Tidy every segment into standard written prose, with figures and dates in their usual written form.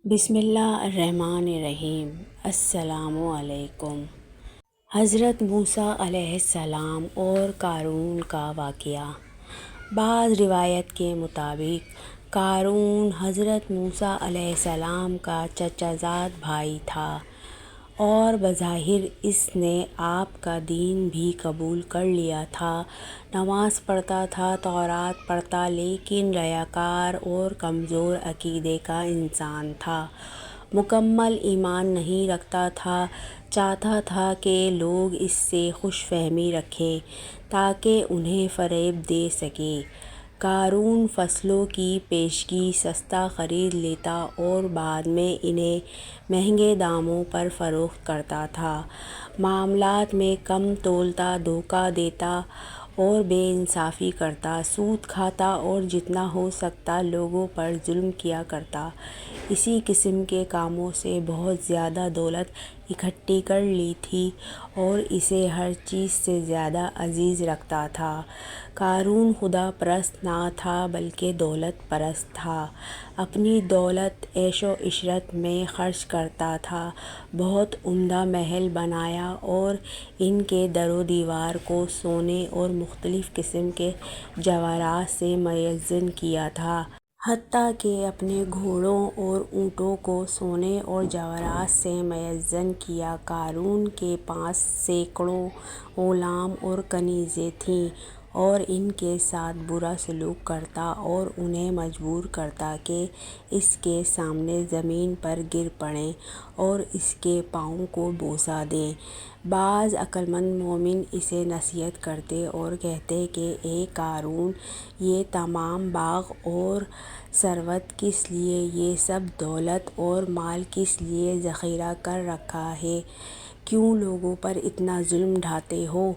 بسم اللہ الرحمن الرحیم۔ السلام علیکم۔ حضرت موسیٰ علیہ السلام اور قارون کا واقعہ۔ بعض روایت کے مطابق قارون حضرت موسیٰ علیہ السلام کا چچا زاد بھائی تھا اور بظاہر اس نے آپ کا دین بھی قبول کر لیا تھا، نماز پڑھتا تھا، تورات پڑھتا، لیکن ریاکار اور کمزور عقیدے کا انسان تھا، مکمل ایمان نہیں رکھتا تھا۔ چاہتا تھا کہ لوگ اس سے خوش فہمی رکھیں تاکہ انہیں فریب دے سکے۔ قارون فصلوں کی پیشگی سستا خرید لیتا اور بعد میں انہیں مہنگے داموں پر فروخت کرتا تھا، معاملات میں کم تولتا، دھوکہ دیتا اور بے انصافی کرتا، سود کھاتا اور جتنا ہو سکتا لوگوں پر ظلم کیا کرتا۔ اسی قسم کے کاموں سے بہت زیادہ دولت اکٹھی کر لی تھی اور اسے ہر چیز سے زیادہ عزیز رکھتا تھا۔ قارون خدا پرست نہ تھا بلکہ دولت پرست تھا، اپنی دولت عیش و عشرت میں خرچ کرتا تھا، بہت عمدہ محل بنایا اور ان کے در و دیوار کو سونے اور مختلف قسم کے جواہرات سے مزین کیا تھا۔ حتیٰ کہ اپنے گھوڑوں اور اونٹوں کو سونے اور جواہرات سے مزین کیا۔ قارون کے پاس سینکڑوں غلام اور کنیزیں تھیں اور ان کے ساتھ برا سلوک کرتا اور انہیں مجبور کرتا کہ اس کے سامنے زمین پر گر پڑیں اور اس کے پاؤں کو بوسہ دیں۔ بعض عقلمند مومن اسے نصیحت کرتے اور کہتے کہ اے قارون، یہ تمام باغ اور ثروت کس لیے، یہ سب دولت اور مال کس لیے ذخیرہ کر رکھا ہے، کیوں لوگوں پر اتنا ظلم ڈھاتے ہو،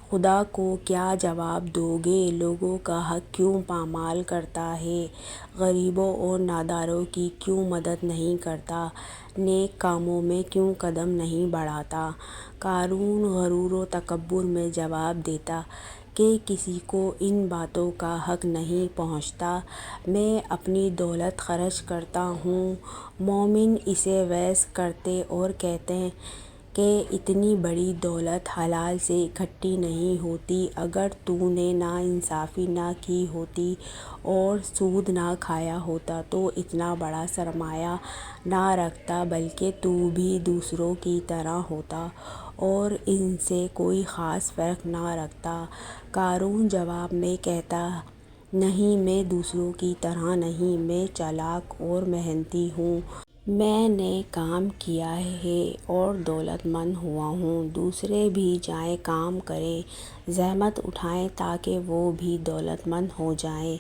خدا کو کیا جواب دو گے، لوگوں کا حق کیوں پامال کرتا ہے، غریبوں اور ناداروں کی کیوں مدد نہیں کرتا، نیک کاموں میں کیوں قدم نہیں بڑھاتا۔ قارون غرور و تکبر میں جواب دیتا کہ کسی کو ان باتوں کا حق نہیں پہنچتا، میں اپنی دولت خرچ کرتا ہوں۔ مومن اسے وعظ کرتے اور کہتے کہ اتنی بڑی دولت حلال سے اکٹھی نہیں ہوتی، اگر تو نے ناانصافی نہ کی ہوتی اور سود نہ کھایا ہوتا تو اتنا بڑا سرمایہ نہ رکھتا، بلکہ تو بھی دوسروں کی طرح ہوتا اور ان سے کوئی خاص فرق نہ رکھتا۔ قارون جواب میں کہتا، نہیں، میں دوسروں کی طرح نہیں، میں چالاک اور محنتی ہوں، میں نے کام کیا ہے اور دولت مند ہوا ہوں، دوسرے بھی جائیں کام کریں، زحمت اٹھائیں تاکہ وہ بھی دولت مند ہو جائیں،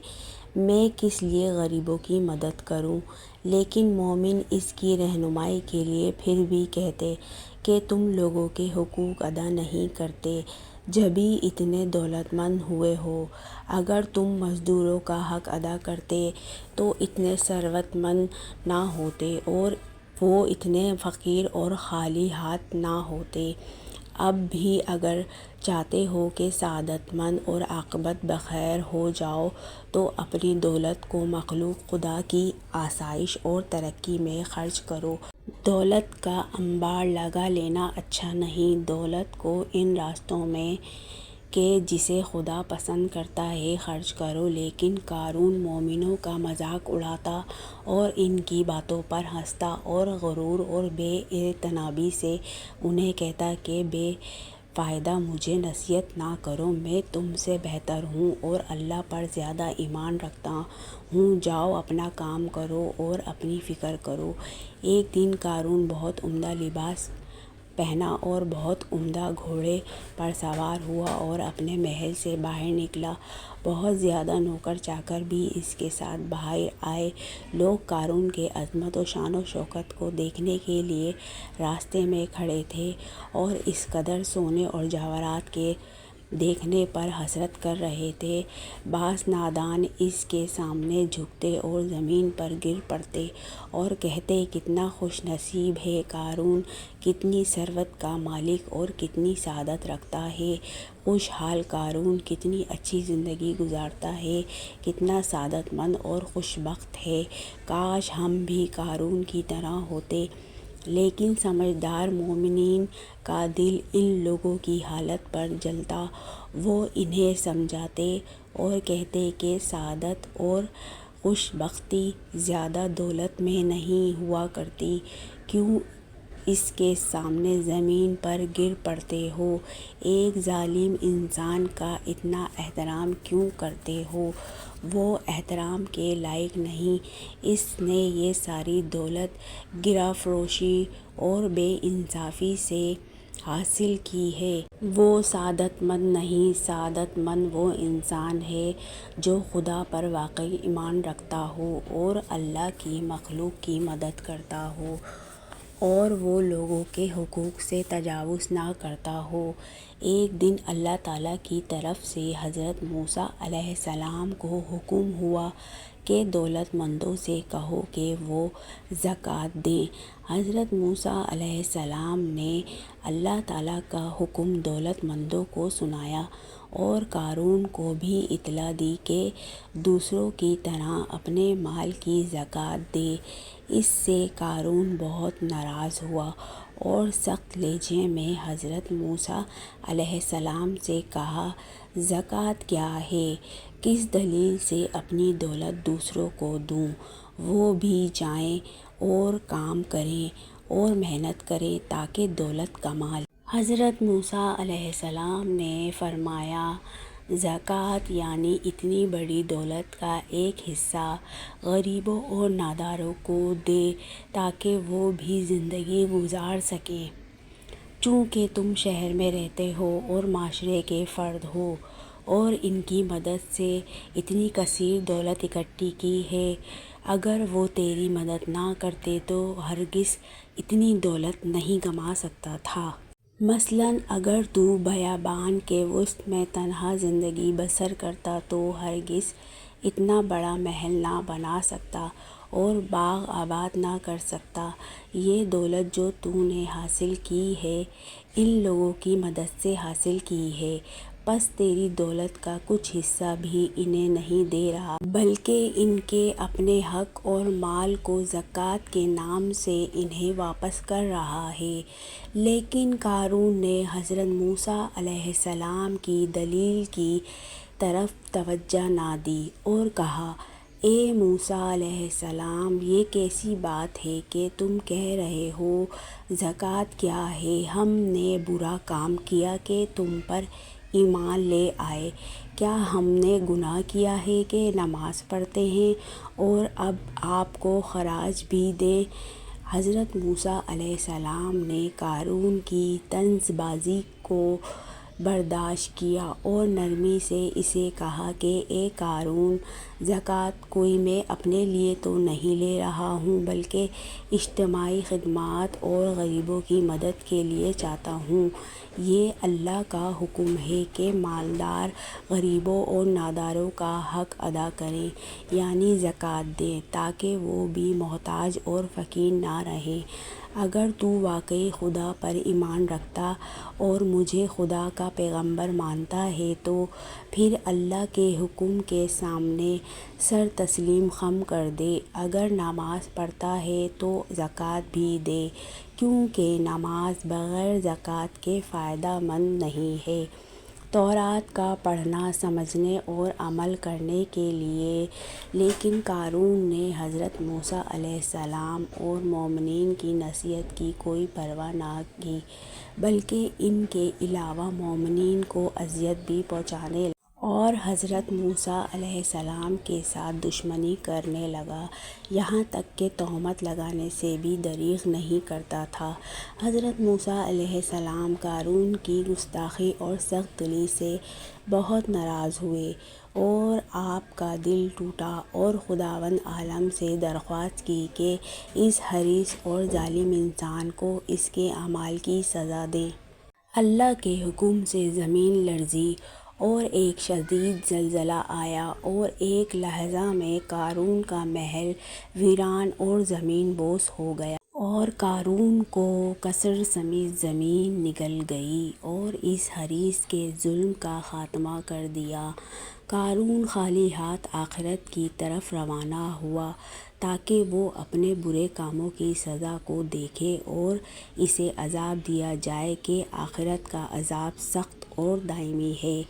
میں کس لیے غریبوں کی مدد کروں۔ لیکن مومن اس کی رہنمائی کے لیے پھر بھی کہتے کہ تم لوگوں کے حقوق ادا نہیں کرتے، جبھی اتنے دولت مند ہوئے ہو، اگر تم مزدوروں کا حق ادا کرتے تو اتنے ثروت مند نہ ہوتے اور وہ اتنے فقیر اور خالی ہاتھ نہ ہوتے۔ اب بھی اگر چاہتے ہو کہ سعادت مند اور عاقبت بخیر ہو جاؤ تو اپنی دولت کو مخلوق خدا کی آسائش اور ترقی میں خرچ کرو۔ دولت کا انبار لگا لینا اچھا نہیں، دولت کو ان راستوں میں کہ جسے خدا پسند کرتا ہے خرچ کرو۔ لیکن قارون مومنوں کا مذاق اڑاتا اور ان کی باتوں پر ہنستا اور غرور اور بے اعتنابی سے انہیں کہتا کہ بے فائدہ مجھے نصیحت نہ کرو، میں تم سے بہتر ہوں اور اللہ پر زیادہ ایمان رکھتا ہوں، جاؤ اپنا کام کرو اور اپنی فکر کرو۔ ایک دن قارون بہت عمدہ لباس پہنا اور بہت عمدہ گھوڑے پر سوار ہوا اور اپنے محل سے باہر نکلا، بہت زیادہ نوکر چاکر بھی اس کے ساتھ باہر آئے، لوگ قارون کے عظمت و شان و شوکت کو دیکھنے کے لیے راستے میں کھڑے تھے اور اس قدر سونے اور جواہرات کے دیکھنے پر حسرت کر رہے تھے۔ بعض نادان اس کے سامنے جھکتے اور زمین پر گر پڑتے اور کہتے، کتنا خوش نصیب ہے قارون، کتنی ثروت کا مالک اور کتنی سعادت رکھتا ہے۔ خوشحال قارون کتنی اچھی زندگی گزارتا ہے، کتنا سعادت مند اور خوش بخت ہے۔ کاش ہم بھی قارون کی طرح ہوتے۔ لیکن سمجھدار مومنین کا دل ان لوگوں کی حالت پر جلتا۔ وہ انہیں سمجھاتے اور کہتے کہ سعادت اور خوش بختی زیادہ دولت میں نہیں ہوا کرتی۔ کیوں اس کے سامنے زمین پر گر پڑتے ہو؟ ایک ظالم انسان کا اتنا احترام کیوں کرتے ہو؟ وہ احترام کے لائق نہیں۔ اس نے یہ ساری دولت گرہ فروشی اور بے انصافی سے حاصل کی ہے۔ وہ سعادت مند نہیں، سعادت مند وہ انسان ہے جو خدا پر واقعی ایمان رکھتا ہو اور اللہ کی مخلوق کی مدد کرتا ہو اور وہ لوگوں کے حقوق سے تجاوز نہ کرتا ہو۔ ایک دن اللہ تعالیٰ کی طرف سے حضرت موسیٰ علیہ السلام کو حکم ہوا کہ دولت مندوں سے کہو کہ وہ زکوٰۃ دیں۔ حضرت موسیٰ علیہ السلام نے اللہ تعالیٰ کا حکم دولت مندوں کو سنایا اور قارون کو بھی اطلاع دی کہ دوسروں کی طرح اپنے مال کی زکوٰۃ دے۔ اس سے قارون بہت ناراض ہوا اور سخت لہجے میں حضرت موسیٰ علیہ السلام سے کہا، زکوٰۃ کیا ہے؟ کس دلیل سے اپنی دولت دوسروں کو دوں؟ وہ بھی جائیں اور کام کریں اور محنت کریں تاکہ دولت کما لیں۔ حضرت موسیٰ علیہ السلام نے فرمایا، زکوٰۃ یعنی اتنی بڑی دولت کا ایک حصہ غریبوں اور ناداروں کو دے تاکہ وہ بھی زندگی گزار سکیں۔ چونکہ تم شہر میں رہتے ہو اور معاشرے کے فرد ہو اور ان کی مدد سے اتنی کثیر دولت اکٹھی کی ہے، اگر وہ تیری مدد نہ کرتے تو ہرگز اتنی دولت نہیں کما سکتا تھا۔ مثلاً اگر تو بیابان کے وسط میں تنہا زندگی بسر کرتا تو ہرگز اتنا بڑا محل نہ بنا سکتا اور باغ آباد نہ کر سکتا۔ یہ دولت جو تو نے حاصل کی ہے، ان لوگوں کی مدد سے حاصل کی ہے، پس تیری دولت کا کچھ حصہ بھی انہیں نہیں دے رہا بلکہ ان کے اپنے حق اور مال کو زکوٰۃ کے نام سے انہیں واپس کر رہا ہے۔ لیکن قارون نے حضرت موسیٰ علیہ السلام کی دلیل کی طرف توجہ نہ دی اور کہا، اے موسیٰ علیہ السلام، یہ کیسی بات ہے کہ تم کہہ رہے ہو زکوٰۃ کیا ہے؟ ہم نے برا کام کیا کہ تم پر ایمان لے آئے؟ کیا ہم نے گناہ کیا ہے کہ نماز پڑھتے ہیں اور اب آپ کو خراج بھی دیں؟ حضرت موسیٰ علیہ السلام نے قارون کی طنز بازی کو برداشت کیا اور نرمی سے اسے کہا کہ اے قارون، زکوٰۃ کوئی میں اپنے لیے تو نہیں لے رہا ہوں بلکہ اجتماعی خدمات اور غریبوں کی مدد کے لیے چاہتا ہوں۔ یہ اللہ کا حکم ہے کہ مالدار غریبوں اور ناداروں کا حق ادا کریں، یعنی زکوٰۃ دیں تاکہ وہ بھی محتاج اور فقیر نہ رہیں۔ اگر تو واقعی خدا پر ایمان رکھتا اور مجھے خدا کا پیغمبر مانتا ہے تو پھر اللہ کے حکم کے سامنے سر تسلیم خم کر دے۔ اگر نماز پڑھتا ہے تو زکوٰۃ بھی دے، کیونکہ نماز بغیر زکوٰۃ کے فائدہ مند نہیں ہے۔ تورات کا پڑھنا، سمجھنے اور عمل کرنے کے لیے۔ لیکن قارون نے حضرت موسیٰ علیہ السلام اور مومنین کی نصیحت کی کوئی پرواہ نہ کی بلکہ ان کے علاوہ مومنین کو اذیت بھی پہنچانے لگا اور حضرت موسیٰ علیہ السلام کے ساتھ دشمنی کرنے لگا، یہاں تک کہ تہمت لگانے سے بھی دریغ نہیں کرتا تھا۔ حضرت موسیٰ علیہ السلام قارون کی گستاخی اور سخت دلی سے بہت ناراض ہوئے اور آپ کا دل ٹوٹا اور خداوند عالم سے درخواست کی کہ اس حریص اور ظالم انسان کو اس کے اعمال کی سزا دے۔ اللہ کے حکم سے زمین لرزی اور ایک شدید زلزلہ آیا اور ایک لحظہ میں قارون کا محل ویران اور زمین بوس ہو گیا اور قارون کو قصر سمیت زمین نگل گئی اور اس حریص کے ظلم کا خاتمہ کر دیا۔ قارون خالی ہاتھ آخرت کی طرف روانہ ہوا تاکہ وہ اپنے برے کاموں کی سزا کو دیکھے اور اسے عذاب دیا جائے کہ آخرت کا عذاب سخت اور دائمی ہے۔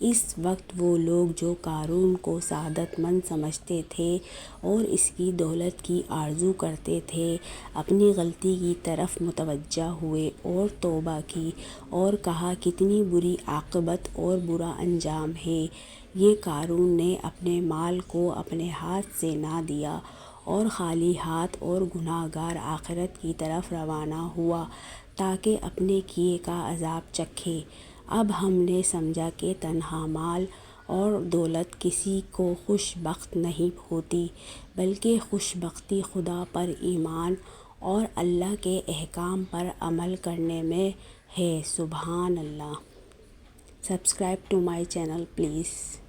اس وقت وہ لوگ جو قارون کو سعادت مند سمجھتے تھے اور اس کی دولت کی آرزو کرتے تھے، اپنی غلطی کی طرف متوجہ ہوئے اور توبہ کی اور کہا کتنی بری عاقبت اور برا انجام ہے۔ یہ قارون نے اپنے مال کو اپنے ہاتھ سے نہ دیا اور خالی ہاتھ اور گناہ گار آخرت کی طرف روانہ ہوا تاکہ اپنے کیے کا عذاب چکھے۔ اب ہم نے سمجھا کہ تنہا مال اور دولت کسی کو خوش بخت نہیں ہوتی، بلکہ خوش بختی خدا پر ایمان اور اللہ کے احکام پر عمل کرنے میں ہے۔ سبحان اللہ۔ Subscribe to my channel please.